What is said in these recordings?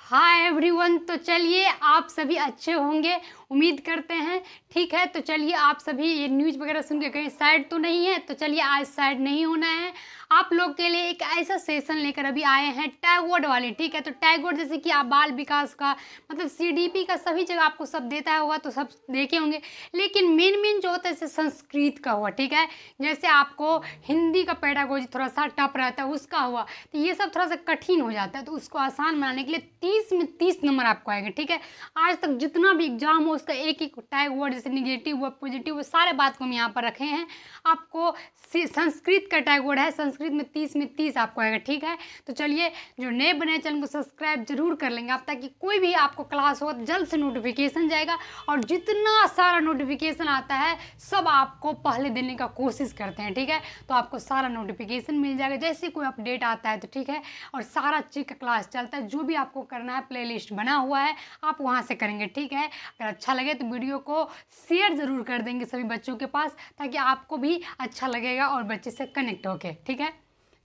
Hi everyone. तो चलिए आप सभी अच्छे होंगे उम्मीद करते हैं। ठीक है, तो चलिए आप सभी ये न्यूज़ वगैरह सुन के कहीं साइड तो नहीं है। तो चलिए आज साइड नहीं होना है। आप लोग के लिए एक ऐसा सेशन लेकर अभी आए हैं टैग वर्ड वाले। ठीक है, तो टैग वर्ड जैसे कि आप बाल विकास का मतलब सीडीपी का सभी जगह आपको सब देता होगा तो सब देखे होंगे, लेकिन मेन जो होता है जैसे संस्कृत का हुआ। ठीक है, जैसे आपको हिंदी का पेडागोजी थोड़ा सा टफ रहता है उसका हुआ, तो ये सब थोड़ा सा कठिन हो जाता है। तो उसको आसान बनाने के लिए 30 में 30 नंबर आपको आएंगे। ठीक है, आज तक जितना भी एग्जाम हो उसका एक एक टैग वर्ड जैसे निगेटिव हुआ पॉजिटिव हुआ सारे बात को हम यहाँ पर रखे हैं। आपको संस्कृत का टैग वर्ड है, संस्कृत में 30 में 30 आपको आएगा। ठीक है, तो चलिए जो नए बने चैनल को सब्सक्राइब जरूर कर लेंगे आप, ताकि कोई भी आपको क्लास हो जल्द से नोटिफिकेशन जाएगा। और जितना सारा नोटिफिकेशन आता है सब आपको पहले देने का कोशिश करते हैं। ठीक है, तो आपको सारा नोटिफिकेशन मिल जाएगा जैसे कोई अपडेट आता है तो। ठीक है, और सारा चीज़ का क्लास चलता है, जो भी आपको करना है प्लेलिस्ट बना हुआ है आप वहाँ से करेंगे। ठीक है, अगर अच्छा लगे तो वीडियो को शेयर ज़रूर कर देंगे सभी बच्चों के पास, ताकि आपको भी अच्छा लगेगा और बच्चे से कनेक्ट होके। ठीक है,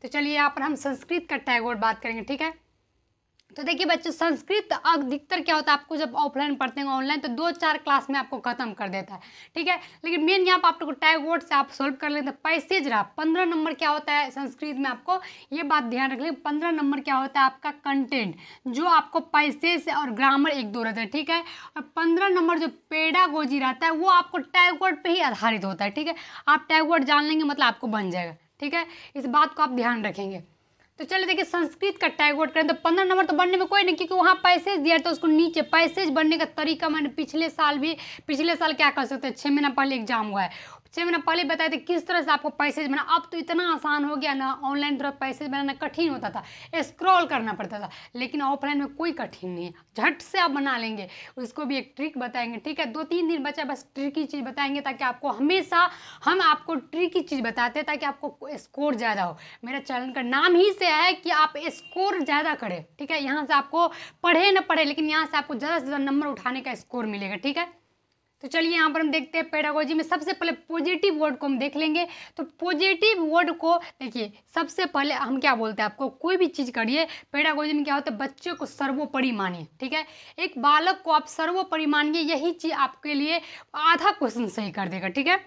तो चलिए यहाँ पर हम संस्कृत का टैग वर्ड बात करेंगे। ठीक है, तो देखिए बच्चों, संस्कृत अधिकतर क्या होता है आपको जब ऑफलाइन पढ़ते हैं ऑनलाइन तो 2-4 क्लास में आपको खत्म कर देता है। ठीक है, लेकिन मेन यहाँ पर आप लोग को टैग वर्ड से आप सोल्व कर लेते हैं। पैसेज रहा 15 नंबर क्या होता है संस्कृत में, आपको ये बात ध्यान रख लें। 15 नंबर क्या होता है आपका कंटेंट, जो आपको पैसेज और ग्रामर 1-2 रहता है। ठीक है, और 15 नंबर जो पेडागोजी रहता है वो आपको टैग वर्ड पर ही आधारित होता है। ठीक है, आप टैग वर्ड जान लेंगे मतलब आपको बन जाएगा। ठीक है, इस बात को आप ध्यान रखेंगे। तो चलिए देखिए संस्कृत का टैग वर्ड करें तो 15 नंबर तो बनने में कोई नहीं, क्योंकि वहाँ पैसेज दिया है तो उसको नीचे पैसेज बनने का तरीका मैंने पिछले साल क्या कर सकते हैं, 6 महीना पहले एग्जाम हुआ है, 6 महीना पहले बताए थे किस तरह से आपको पैसेज बना। अब तो इतना आसान हो गया ना, ऑनलाइन थोड़ा पैसेज बनाना कठिन होता था, स्क्रॉल करना पड़ता था, लेकिन ऑफलाइन में कोई कठिन नहीं है, झट से आप बना लेंगे। उसको भी एक ट्रिक बताएंगे। ठीक है, 2-3 दिन बचा बस ट्रिकी चीज़ बताएंगे, ताकि आपको हमेशा हम आपको ट्रिकी चीज़ बताते हैं ताकि आपको स्कोर ज़्यादा हो। मेरा चैनल का नाम ही से है कि आप स्कोर ज़्यादा करें। ठीक है, यहाँ से आपको पढ़े न पढ़े लेकिन यहाँ से आपको ज़्यादा से ज़्यादा नंबर उठाने का स्कोर मिलेगा। ठीक है, तो चलिए यहाँ पर हम देखते हैं पेडागोजी में सबसे पहले पॉजिटिव वर्ड को हम देख लेंगे। तो पॉजिटिव वर्ड को देखिए, सबसे पहले हम क्या बोलते हैं, आपको कोई भी चीज़ करिए पेडागोजी में क्या होता है, बच्चे को सर्वोपरि मानिए। ठीक है, एक बालक को आप सर्वोपरि मानिए, यही चीज़ आपके लिए आधा क्वेश्चन सही कर देगा। ठीक है,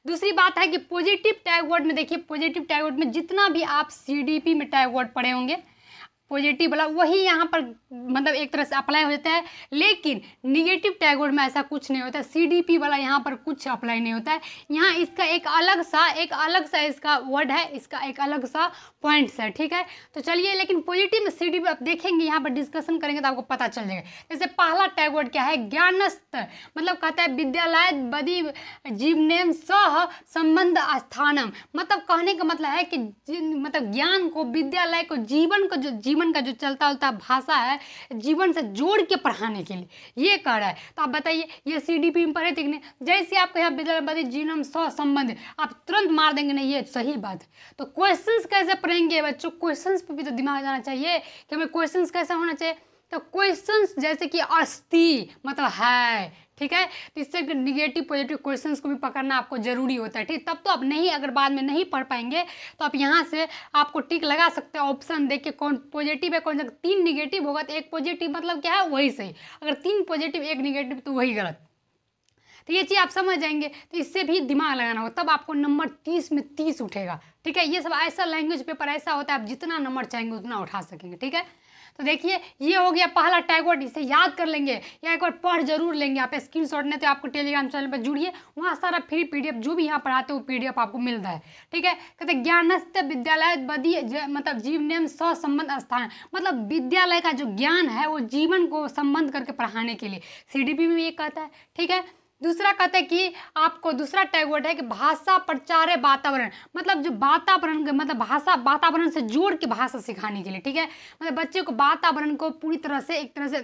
दूसरी बात है कि पॉजिटिव टैग वर्ड में देखिए, पॉजिटिव टैग वर्ड में जितना भी आप सीडीपी में टैग वर्ड पढ़े होंगे पॉजिटिव वाला वही यहाँ पर मतलब एक तरह से अप्लाई हो जाता है, लेकिन निगेटिव टैग वर्ड में ऐसा कुछ नहीं होता है। सीडीपी वाला यहाँ पर कुछ अप्लाई नहीं होता है। यहाँ इसका एक अलग सा इसका वर्ड है, इसका एक अलग सा पॉइंट्स है। ठीक है, तो चलिए लेकिन पॉजिटिव में सीडीपी आप देखेंगे, यहाँ पर डिस्कशन करेंगे तो आपको पता चल जाएगा। जैसे पहला टैग वर्ड क्या है, ज्ञानस्थ, मतलब कहता है विद्यालय बदी जीवनेम सह संबंध स्थानम, मतलब कहने का मतलब है कि मतलब ज्ञान को, विद्यालय को, जीवन का जो चलता उलता भाषा है जीवन से जोड़ के पढ़ाने के लिए ये कर रहा है। तो आप बताइए ये सीडीपी में पढ़े थे कि नहीं? जैसे आपको यहाँ विद्यालय जीवन सह संबंध आप तुरंत मार देंगे नहीं, ये सही बात है। तो क्वेश्चंस कैसे पढ़ेंगे बच्चों, क्वेश्चंस पे भी तो दिमाग जाना चाहिए कि हमें क्वेश्चंस कैसा होना चाहिए। तो क्वेश्चंस जैसे कि अस्ति मतलब है। ठीक है, तो इससे निगेटिव पॉजिटिव क्वेश्चंस को भी पकड़ना आपको जरूरी होता है। ठीक, तब तो आप नहीं, अगर बाद में नहीं पढ़ पाएंगे तो आप यहाँ से आपको टिक लगा सकते हैं, ऑप्शन देख के कौन पॉजिटिव है कौन सा। 3 निगेटिव होगा तो एक पॉजिटिव मतलब क्या है वही सही, अगर 3 पॉजिटिव 1 निगेटिव तो वही गलत। तो ये चीज़ आप समझ जाएंगे, तो इससे भी दिमाग लगाना होगा, तब आपको नंबर 30 में 30 उठेगा। ठीक है, ये सब ऐसा लैंग्वेज पेपर ऐसा होता है आप जितना नंबर चाहेंगे उतना उठा सकेंगे। ठीक है, तो देखिए ये हो गया पहला टैग वर्ड, इसे याद कर लेंगे या एक बार पढ़ जरूर लेंगे। आप स्क्रीनशॉट नहीं तो आपको टेलीग्राम चैनल पर जुड़िए, वहाँ सारा फ्री पीडीएफ जो भी यहाँ पढ़ाते हो पीडीएफ आपको मिलता है। ठीक है, कहते ज्ञानस्थ विद्यालय बदी मतलब जीवनेम सह संबंध स्थान, मतलब विद्यालय का जो ज्ञान है वो जीवन को संबंध करके पढ़ाने के लिए सीडीपी में ये कहता है। ठीक है, दूसरा कहते हैं कि आपको दूसरा टैग वर्ड है कि भाषा प्रचार वातावरण, मतलब जो वातावरण मतलब भाषा वातावरण से जोड़ के भाषा सिखाने के लिए। ठीक है, मतलब बच्चे को वातावरण को पूरी तरह से एक तरह से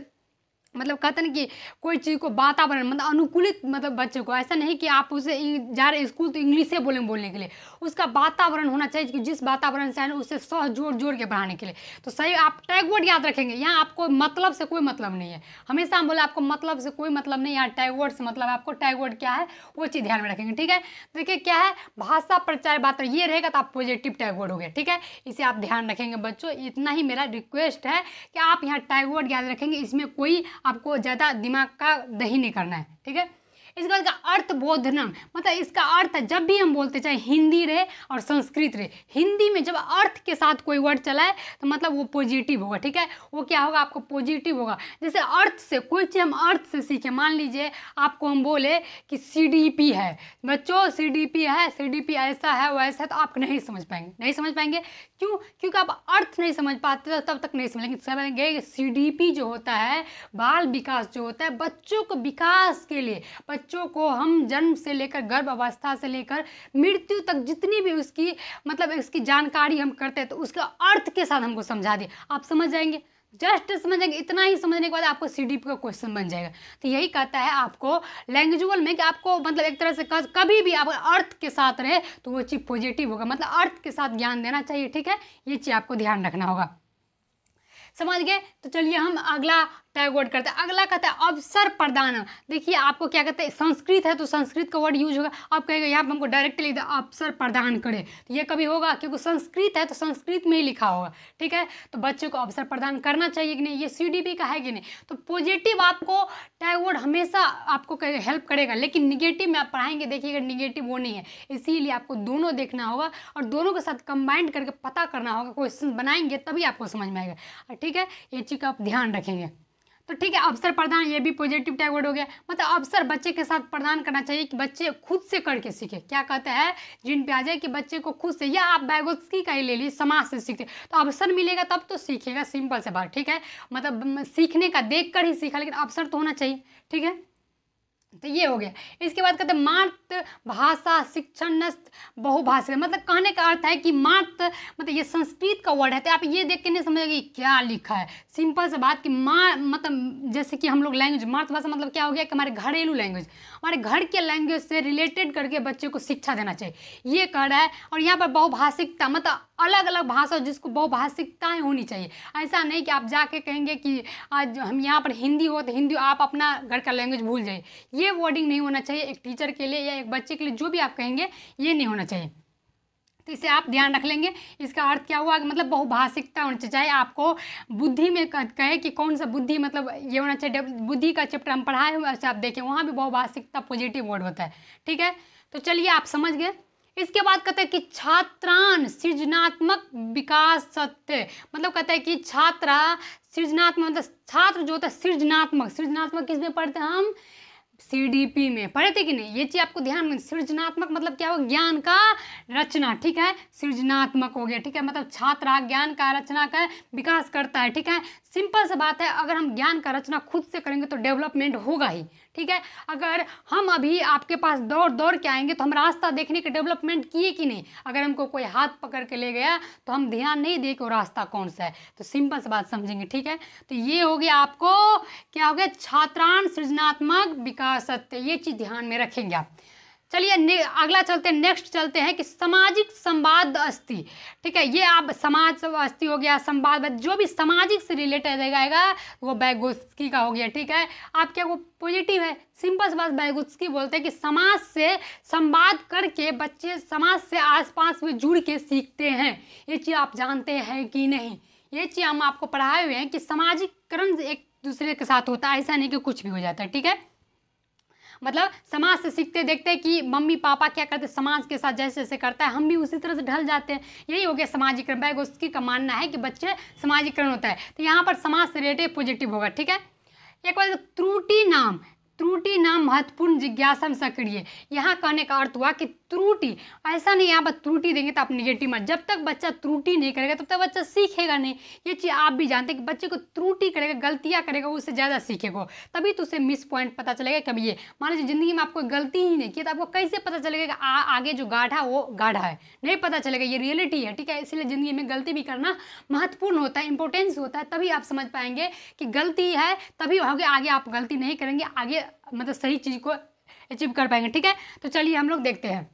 मतलब कहते हैं कि कोई चीज़ को वातावरण मतलब अनुकूलित, मतलब बच्चे को ऐसा नहीं कि आप उसे जा रहे स्कूल तो इंग्लिश से बोलने के लिए, उसका वातावरण होना चाहिए कि जिस वातावरण से आए उससे सौ जोड़ जोड़ के पढ़ाने के लिए। तो सही आप टैग वर्ड याद रखेंगे। यहाँ आपको मतलब से कोई मतलब नहीं है, हमेशा हम बोले आपको मतलब से कोई मतलब नहीं, यहाँ टैग वर्ड से मतलब आपको टैग वर्ड क्या है वो चीज़ ध्यान में रखेंगे। ठीक है, देखिए क्या है, भाषा प्रचार बात ये रहेगा तो आप पॉजिटिव टैग वर्ड हो गया। ठीक है, इसे आप ध्यान रखेंगे बच्चों, इतना ही मेरा रिक्वेस्ट है कि आप यहाँ टैग वर्ड याद रखेंगे, इसमें कोई आपको ज़्यादा दिमाग का दही नहीं करना है। ठीक है, इसके बाद का अर्थ बोधनम, मतलब इसका अर्थ है जब भी हम बोलते चाहे हिंदी रहे और संस्कृत रहे, हिंदी में जब अर्थ के साथ कोई वर्ड चला है तो मतलब वो पॉजिटिव होगा। ठीक है, वो क्या होगा आपको पॉजिटिव होगा। जैसे अर्थ से कोई चीज़ हम अर्थ से सीखे, मान लीजिए आपको हम बोले कि CDP है, बच्चों CDP है, CDP ऐसा है वैसा है, तो आप नहीं समझ पाएंगे, नहीं समझ पाएंगे। क्यों? क्योंकि आप अर्थ नहीं समझ पाते तो तब तक नहीं समझेंगे। CDP जो होता है बाल विकास जो होता है, बच्चों को विकास के लिए, बच्चों को हम जन्म से लेकर गर्भ अवस्था से लेकर मृत्यु तक जितनी भी उसकी मतलब इसकी जानकारी हम करते हैं तो उसका अर्थ के साथ हमको समझा दिए, आप समझ जाएंगे। जस्ट समझेंगे, इतना ही समझने के बाद आपको CDP का क्वेश्चन बन जाएगा। तो यही कहता है आपको लैंग्वेजुअल में कि आपको मतलब एक तरह से कभी भी आप अर्थ के साथ रहे तो वो चीज़ पॉजिटिव होगा, मतलब अर्थ के साथ ज्ञान देना चाहिए। ठीक है, ये चीज़ आपको ध्यान रखना होगा, समझ गए। तो चलिए हम अगला टैग वर्ड करते हैं। अगला कहता है अवसर प्रदान। देखिए आपको क्या कहते हैं, संस्कृत है तो संस्कृत का वर्ड यूज होगा, आप कहेंगे यहाँ पर हमको डायरेक्टली अवसर प्रदान करे, तो ये कभी होगा क्योंकि संस्कृत है तो संस्कृत में ही लिखा होगा। ठीक है, तो बच्चे को अवसर प्रदान करना चाहिए कि नहीं, ये CDP का है कि नहीं। तो पॉजिटिव आपको टैग वर्ड हमेशा आपको हेल्प करेगा, लेकिन निगेटिव में आप पढ़ाएंगे देखिएगा निगेटिव वो नहीं है, इसीलिए आपको दोनों देखना होगा और दोनों के साथ कंबाइंड करके पता करना होगा, क्वेश्चन बनाएंगे तभी आपको समझ में आएगा। ठीक है, ये चीज़ का आप ध्यान रखेंगे। तो ठीक है, अवसर प्रदान ये भी पॉजिटिव टैग वर्ड हो गया, मतलब अवसर बच्चे के साथ प्रदान करना चाहिए कि बच्चे खुद से करके सीखे। क्या कहते हैं जिन पे आ जाए कि बच्चे को खुद से, या आप Vygotsky का ही ले लीजिए, समाज से सीखते तो अवसर मिलेगा तब तो सीखेगा, सिंपल से बात। ठीक है, मतलब सीखने का देख कर ही सीखा, लेकिन अवसर तो होना चाहिए। ठीक है, तो ये हो गया। इसके बाद कहते हैं मातृभाषा शिक्षण बहुभाषा, मतलब कहने का अर्थ है कि मातृ मतलब ये संस्कृत का वर्ड है, तो आप ये देख के नहीं समझेंगे क्या लिखा है, सिंपल सा बात कि माँ मतलब जैसे कि हम लोग लैंग्वेज मातृभाषा मतलब क्या हो गया कि हमारे घरेलू लैंग्वेज, हमारे घर के लैंग्वेज से रिलेटेड करके बच्चे को शिक्षा देना चाहिए, ये कह रहा है। और यहाँ पर बहुभाषिकता मतलब अलग अलग भाषा जिसको बहुभाषिकताएँ होनी चाहिए, ऐसा नहीं कि आप जाके कहेंगे कि आज हम यहाँ पर हिंदी हो तो हिंदी आप अपना घर का लैंग्वेज भूल जाइए, ये वर्डिंग नहीं होना चाहिए एक टीचर के लिए या एक बच्चे के लिए, जो भी आप कहेंगे ये नहीं होना चाहिए। तो इसे आप ध्यान रख लेंगे। इसका अर्थ क्या हुआ कि मतलब बहुभाषिकता होनी चाहिए, चाहे आपको बुद्धि में कहे कि कौन सा बुद्धि मतलब ये होना चाहिए, बुद्धि का चैप्टर हम पढ़ाए हुए वैसे आप देखें वहाँ भी बहुभाषिकता पॉजिटिव वर्ड होता है। ठीक है, तो चलिए आप समझ गए। इसके बाद कहते हैं कि छात्रान सृजनात्मक विकास सत्य, मतलब कहते हैं कि छात्रा सृजनात्मक मतलब छात्र जो होता है सृजनात्मक, सृजनात्मक किस में पढ़ते हैं हम, CDP में पढ़े थे कि नहीं, ये चीज़ आपको ध्यान में। सृजनात्मक मतलब क्या हो, ज्ञान का रचना। ठीक है, सृजनात्मक हो गया। ठीक है, मतलब छात्र ज्ञान का रचना का विकास करता है। ठीक है, सिंपल सा बात है, अगर हम ज्ञान का रचना खुद से करेंगे तो डेवलपमेंट होगा ही। ठीक है, अगर हम अभी आपके पास दौड़ दौड़ के आएंगे तो हम रास्ता देखने के डेवलपमेंट किए कि नहीं, अगर हमको कोई हाथ पकड़ के ले गया तो हम ध्यान नहीं दे कि वो रास्ता कौन सा है, तो सिंपल सी बात समझेंगे। ठीक है, तो ये हो गया आपको क्या हो गया, छात्रान सृजनात्मक विकास सत्य, ये चीज़ ध्यान में रखेंगे आप। चलिए अगला चलते हैं, नेक्स्ट चलते हैं कि सामाजिक संवाद अस्थि। ठीक है, ये आप समाज अस्थि हो गया, संवाद जो भी सामाजिक से रिलेटेड रहेगा वो Vygotsky का हो गया। ठीक है, आप क्या वो पॉजिटिव है, सिंपल सी बात Vygotsky बोलते हैं कि समाज से संवाद करके बच्चे समाज से आसपास में जुड़ के सीखते हैं। ये चीज़ आप जानते हैं कि नहीं, ये चीज़ हम आपको पढ़ाए हुए हैं कि सामाजिकरण एक दूसरे के साथ होता है, ऐसा नहीं कि कुछ भी हो जाता है। ठीक है, मतलब समाज से सीखते देखते हैं कि मम्मी पापा क्या करते हैं, समाज के साथ जैसे जैसे करता है हम भी उसी तरह से ढल जाते हैं, यही हो गया सामाजिकरण। Vygotsky का मानना है कि बच्चे सामाजिकरण होता है, तो यहाँ पर समाज से रिलेटेड पॉजिटिव होगा। ठीक है, एक बार त्रुटि नाम, त्रुटि नाम महत्वपूर्ण जिज्ञासा में सक्रिय। यहाँ कहने का अर्थ हुआ कि त्रुटि, ऐसा नहीं यहाँ पर त्रुटि देंगे तो आप निगेटिव मत, जब तक बच्चा त्रुटि नहीं करेगा तब तक बच्चा सीखेगा नहीं। ये चीज़ आप भी जानते हैं कि बच्चे को त्रुटि करेगा, गलतियाँ करेगा, उससे ज़्यादा सीखेगा, तभी तो उसे मिस पॉइंट पता चलेगा। कभी ये मान लीजिए ज़िंदगी में आपको गलती ही नहीं की तो आपको कैसे पता चलेगा कि आगे जो गाढ़ा वो गाढ़ा है, नहीं पता चलेगा, ये रियलिटी है, ठीक है। इसलिए ज़िंदगी में गलती भी करना महत्वपूर्ण होता है, इंपॉर्टेंस होता है, तभी आप समझ पाएंगे कि गलती है, तभी होगे आगे आप गलती नहीं करेंगे, आगे मतलब सही चीज़ को अचीव कर पाएंगे, ठीक है। तो चलिए हम लोग देखते हैं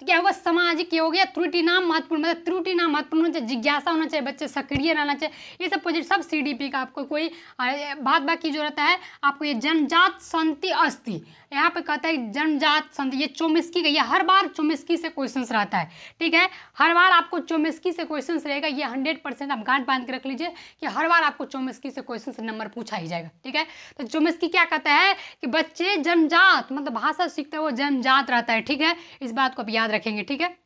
तो क्या होगा, सामाजिक ये हो गया, त्रुटि नाम महत्वपूर्ण, मतलब त्रुटि नाम महत्वपूर्ण होना चाहिए, जिज्ञासा होना चाहिए, बच्चे सक्रिय रहना चाहिए, ये सब पॉजिटिव, सब CDP का आपको कोई बात बाकी जो रहता है आपको ये जन्मजात संति अस्ति, यहाँ पे कहता है जन्मजात संति, ये चोमिस्की का, ये हर बार चोमिस्की से क्वेश्चंस रहता है, ठीक है, हर बार आपको चोमिस्की से क्वेश्चंस रहेगा, ये 100% आप गांठ बांध के रख लीजिए कि हर बार आपको चोमिस्की से क्वेश्चन से नंबर पूछा ही जाएगा, ठीक है। तो चोमिस्की क्या कहता है कि बच्चे जन्मजात मतलब भाषा सीखते हैं वो जन्मजात रहता है, ठीक है, इस बात को आप याद रखेंगे, ठीक है।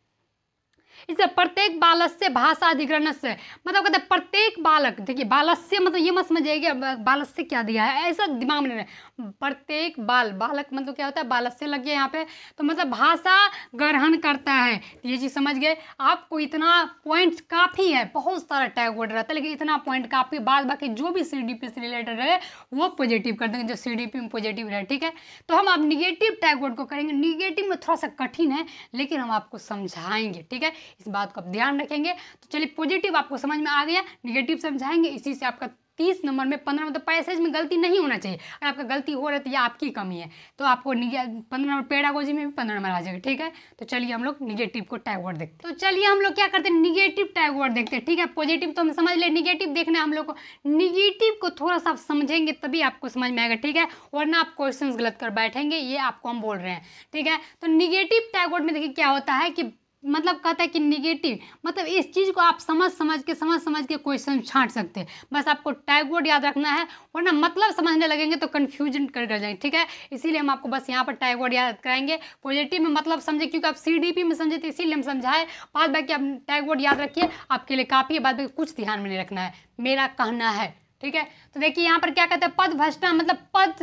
इसे प्रत्येक बालस्य भाषा अधिग्रहण से, मतलब कहते हैं प्रत्येक बालक, देखिए बालस्य मतलब ये मत समझिएगा बालस्य क्या दिया है, ऐसा दिमाग में नहीं, प्रत्येक बालक मतलब क्या होता है, बालस्य लग गया यहाँ पे, तो मतलब भाषा ग्रहण करता है, तो ये चीज़ समझ गए। आपको इतना पॉइंट काफ़ी है, बहुत सारा टैग वर्ड रहता है लेकिन इतना पॉइंट काफ़ी, बाद बाकी जो भी CDP से रिलेटेड है वो पॉजिटिव कर देंगे, जो CDP में पॉजिटिव रहे, ठीक है। तो हम अब निगेटिव टैग वर्ड को करेंगे, निगेटिव में थोड़ा सा कठिन है लेकिन हम आपको समझाएंगे, ठीक है, इस बात को आप ध्यान रखेंगे। तो चलिए पॉजिटिव आपको समझ में आ गया, निगेटिव समझाएंगे, इसी से आपका 30 नंबर में 15 मतलब पैसेज में गलती नहीं होना चाहिए, अगर आपका गलती हो रहा है तो ये आपकी कमी है, तो आपको 15 नंबर, पेडागोजी में भी 15 नंबर आ जाएगा, ठीक है। तो चलिए हम लोग निगेटिव को टैग वर्ड देखते हैं। तो चलिए हम लोग क्या करते हैं, निगेटिव टैग वर्ड देखते हैं, ठीक है। पॉजिटिव तो हम समझ ले, निगेटिव देखना है हम लोग को, निगेटिव को थोड़ा सा आप समझेंगे तभी आपको समझ में आएगा, ठीक है, वरना आप क्वेश्चन गलत कर बैठेंगे, ये आपको हम बोल रहे हैं, ठीक है। तो निगेटिव टैग वर्ड में देखिए क्या होता है कि मतलब कहता है कि निगेटिव मतलब इस चीज़ को आप समझ के क्वेश्चन छांट सकते हैं, बस आपको टैग वर्ड याद रखना है, वरना मतलब समझने लगेंगे तो कन्फ्यूजन कर जाएंगे, ठीक है। इसीलिए हम आपको बस यहाँ पर टैग वर्ड याद कराएंगे, पॉजिटिव में मतलब समझे क्योंकि आप CDP में समझे तो इसीलिए हम समझाए, बाद बाकी आप टैग वर्ड याद रखिए, आपके लिए काफ़ी है, बाद बाकी कुछ ध्यान में नहीं रखना है, मेरा कहना है, ठीक है। तो देखिए यहाँ पर क्या कहते हैं, पद भ्रष्टा मतलब पद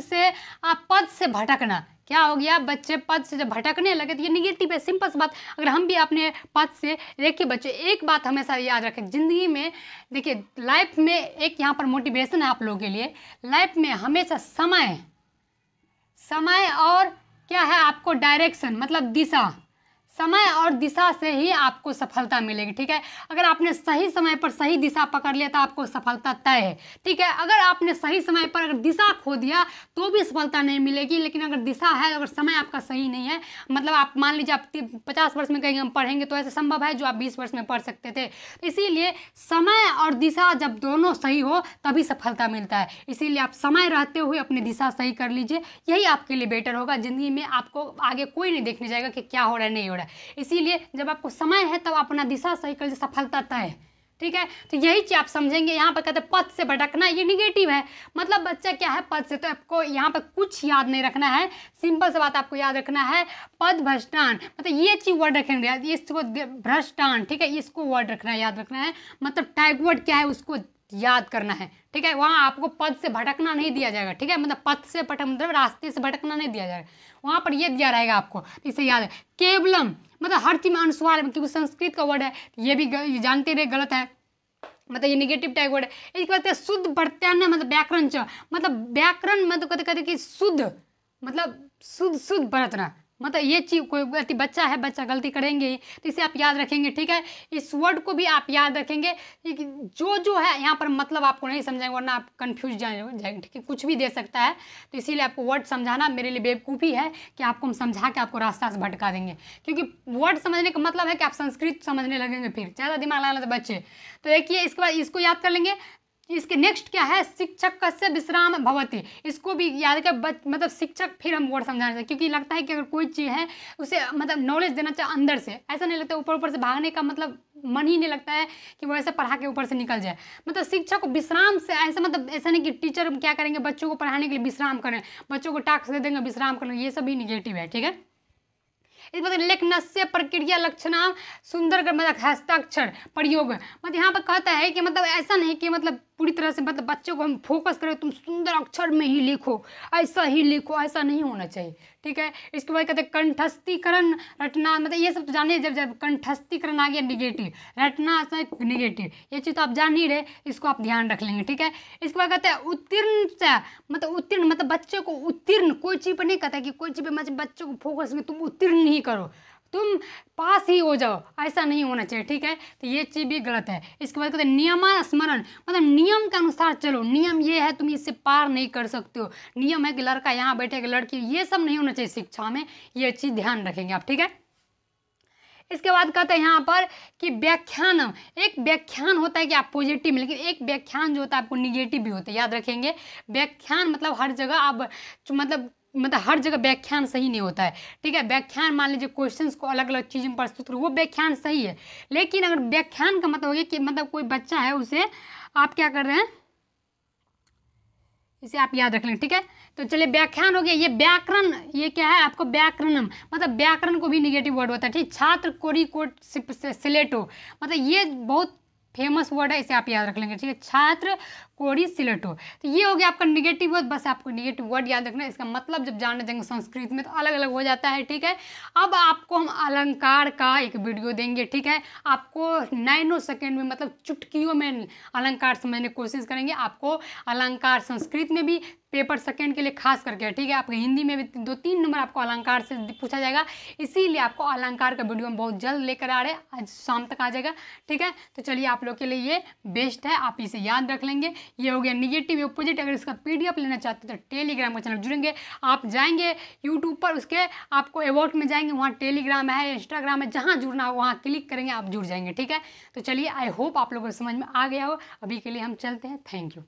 से भटकना, क्या हो गया, बच्चे पद से जब भटकने लगे तो ये निगेटिव है, सिंपल सी बात। अगर हम भी अपने पद से, देखिए बच्चे एक बात हमेशा याद रखें जिंदगी में, देखिए लाइफ में एक यहाँ पर मोटिवेशन है आप लोगों के लिए, लाइफ में हमेशा समय और क्या है आपको डायरेक्शन मतलब दिशा, समय और दिशा से ही आपको सफलता मिलेगी, ठीक है। अगर आपने सही समय पर सही दिशा पकड़ लिया तो आपको सफलता तय है, ठीक है। अगर आपने सही समय पर अगर दिशा खो दिया तो भी सफलता नहीं मिलेगी, लेकिन अगर दिशा है, अगर समय आपका सही नहीं है, मतलब आप मान लीजिए आप 50 वर्ष में कहीं हम पढ़ेंगे तो ऐसा संभव है जो आप 20 वर्ष में पढ़ सकते थे, तो इसीलिए समय और दिशा जब दोनों सही हो तभी सफलता मिलता है, इसीलिए आप समय रहते हुए अपनी दिशा सही कर लीजिए, यही आपके लिए बेटर होगा। ज़िंदगी में आपको आगे कोई नहीं देखने जाएगा कि क्या हो रहा है नहीं हो रहा है, इसीलिए जब आपको समय है तब अपना दिशा सही कर, सफलता तय है, ठीक है। तो यही चीज आप समझेंगे। यहाँ पर कहते हैं पद से भटकना, ये निगेटिव है, मतलब बच्चा क्या है पद से, तो आपको यहाँ पर कुछ याद नहीं रखना है, सिंपल सा बात आपको याद रखना है, पद भ्रष्टान मतलब ये चीज वर्ड रखेंगे, इसको भ्रष्टान, ठीक है, इसको वर्ड रखना है, याद रखना है, मतलब टैग वर्ड क्या है उसको याद करना है, ठीक है। वहाँ आपको पद से भटकना नहीं दिया जाएगा, ठीक है, मतलब पद से भटक मतलब रास्ते से भटकना नहीं दिया जाएगा, वहाँ पर ये दिया रहेगा आपको, इसे याद है। केवलम मतलब हर चीज में अनुस्वार, क्योंकि संस्कृत का वर्ड है, ये भी जानते रहे गलत है, मतलब ये निगेटिव टैग वर्ड है। इसके बाद शुद्ध प्रत्यान्य मतलब व्याकरण मतलब व्याकरण मतलब कहते कि शुद्ध मतलब शुद्ध बरतना, मतलब ये चीज़ कोई गलती, बच्चा है बच्चा गलती करेंगे ही, तो इसे आप याद रखेंगे, ठीक है। इस वर्ड को भी आप याद रखेंगे, जो है यहाँ पर मतलब आपको नहीं समझेंगे वरना आप कंफ्यूज जाएंगे, ठीक है, कुछ भी दे सकता है, तो इसीलिए आपको वर्ड समझाना मेरे लिए बेवकूफ़ी है कि आपको हम समझा के आपको रास्ता से भटका देंगे, क्योंकि वर्ड समझने का मतलब है कि आप संस्कृत समझने लगेंगे, फिर ज़्यादा दिमाग लगाना तो बच्चे। तो देखिए इसके बाद इसको याद कर लेंगे, इसके नेक्स्ट क्या है, शिक्षक कस्य विश्राम भवति, इसको भी याद कर, मतलब शिक्षक फिर हम वर्ड समझाना चाहिए, क्योंकि लगता है कि अगर कोई चीज़ है उसे मतलब नॉलेज देना चाहिए अंदर से, ऐसा नहीं लगता ऊपर से भागने का मतलब मन ही नहीं लगता है कि वो ऐसे पढ़ा के ऊपर से निकल जाए, मतलब शिक्षक को विश्राम से ऐसा मतलब ऐसा नहीं कि टीचर क्या करेंगे बच्चों को पढ़ाने के लिए विश्राम करें, बच्चों को टास्क दे देंगे विश्राम करना, ये सभी निगेटिव है, ठीक है। इस बात लेखनस्य प्रक्रिया लक्षणा सुंदर मतलब हस्ताक्षर प्रयोग, मतलब यहाँ पर कहता है कि मतलब ऐसा नहीं कि मतलब पूरी तरह से मतलब बच्चों को हम फोकस करें, तुम सुंदर अक्षर में ही लिखो, ऐसा ही लिखो, ऐसा नहीं होना चाहिए, ठीक है। इसके बाद कहते हैं कंठस्थीकरण रटना, मतलब ये सब तो जानिए, जब जब कंठस्थीकरण आ गया निगेटिव, रटना निगेटिव, ये चीज़ तो आप जान ही रहे, इसको आप ध्यान रख लेंगे, ठीक है। इसके बाद कहते हैं उत्तीर्ण से, उत्तीर्ण मतलब बच्चे को उत्तीर्ण, कोई चीज़ पर नहीं कहता कि कोई चीज़ पर बच्चों को फोकस में तुम उत्तीर्ण नहीं करो, तुम पास ही हो जाओ, ऐसा नहीं होना चाहिए, ठीक है। तो ये चीज़ भी गलत है। इसके बाद कहते हैं नियमानुस्मरण, मतलब नियम के अनुसार चलो, नियम ये है तुम इससे पार नहीं कर सकते हो, नियम है कि लड़का यहाँ बैठेगा लड़की, ये सब नहीं होना चाहिए शिक्षा में, ये चीज़ ध्यान रखेंगे आप, ठीक है। इसके बाद कहते हैं यहाँ पर कि व्याख्यान, एक व्याख्यान होता है कि आप पॉजिटिव में, लेकिन एक व्याख्यान जो होता है आपको निगेटिव भी होता है, याद रखेंगे। व्याख्यान मतलब हर जगह आप मतलब हर जगह व्याख्यान सही नहीं होता है, ठीक है। व्याख्यान मान लीजिए क्वेश्चंस को अलग अलग चीज़ों में प्रस्तुत करो, वो व्याख्यान सही है, लेकिन अगर व्याख्यान का मतलब हो गया कि मतलब कोई बच्चा है उसे आप क्या कर रहे हैं, इसे आप याद रख लें, ठीक है। तो चलिए व्याख्यान हो गया। ये व्याकरण, ये क्या है आपको व्याकरणम, मतलब व्याकरण को भी निगेटिव वर्ड होता है, ठीक। छात्र कोरी कोट सिलेटो, मतलब ये बहुत फेमस वर्ड है, इसे आप याद रख लेंगे, ठीक है। छात्र कोरी सिलेटो, तो ये हो गया आपका निगेटिव वर्ड, बस आपको निगेटिव वर्ड याद रखना है। इसका मतलब जब जानने जाएंगे संस्कृत में तो अलग अलग हो जाता है, ठीक है। अब आपको हम अलंकार का एक वीडियो देंगे, ठीक है। आपको 9 सेकेंड में मतलब चुटकियों में अलंकार समझने की कोशिश करेंगे। आपको अलंकार संस्कृत में भी पेपर सेकंड के लिए खास करके, ठीक है। आपको हिंदी में भी 2-3 नंबर आपको अलंकार से पूछा जाएगा, इसीलिए आपको अलंकार का वीडियो हम बहुत जल्द लेकर आ रहे हैं, आज शाम तक आ जाएगा, ठीक है। तो चलिए आप लोग के लिए ये बेस्ट है, आप इसे याद रख लेंगे। ये हो गया निगेटिव अपोजिट। अगर इसका पीडीएफ लेना चाहते हैं तो टेलीग्राम का चैनल जुड़ेंगे, आप जाएंगे यूट्यूब पर, उसके आपको अबाउट में जाएंगे, वहाँ टेलीग्राम है, इंस्टाग्राम है, जहाँ जुड़ना हो वहाँ क्लिक करेंगे, आप जुड़ जाएंगे, ठीक है। तो चलिए आई होप आप लोगों को समझ में आ गया हो। अभी के लिए हम चलते हैं, थैंक यू।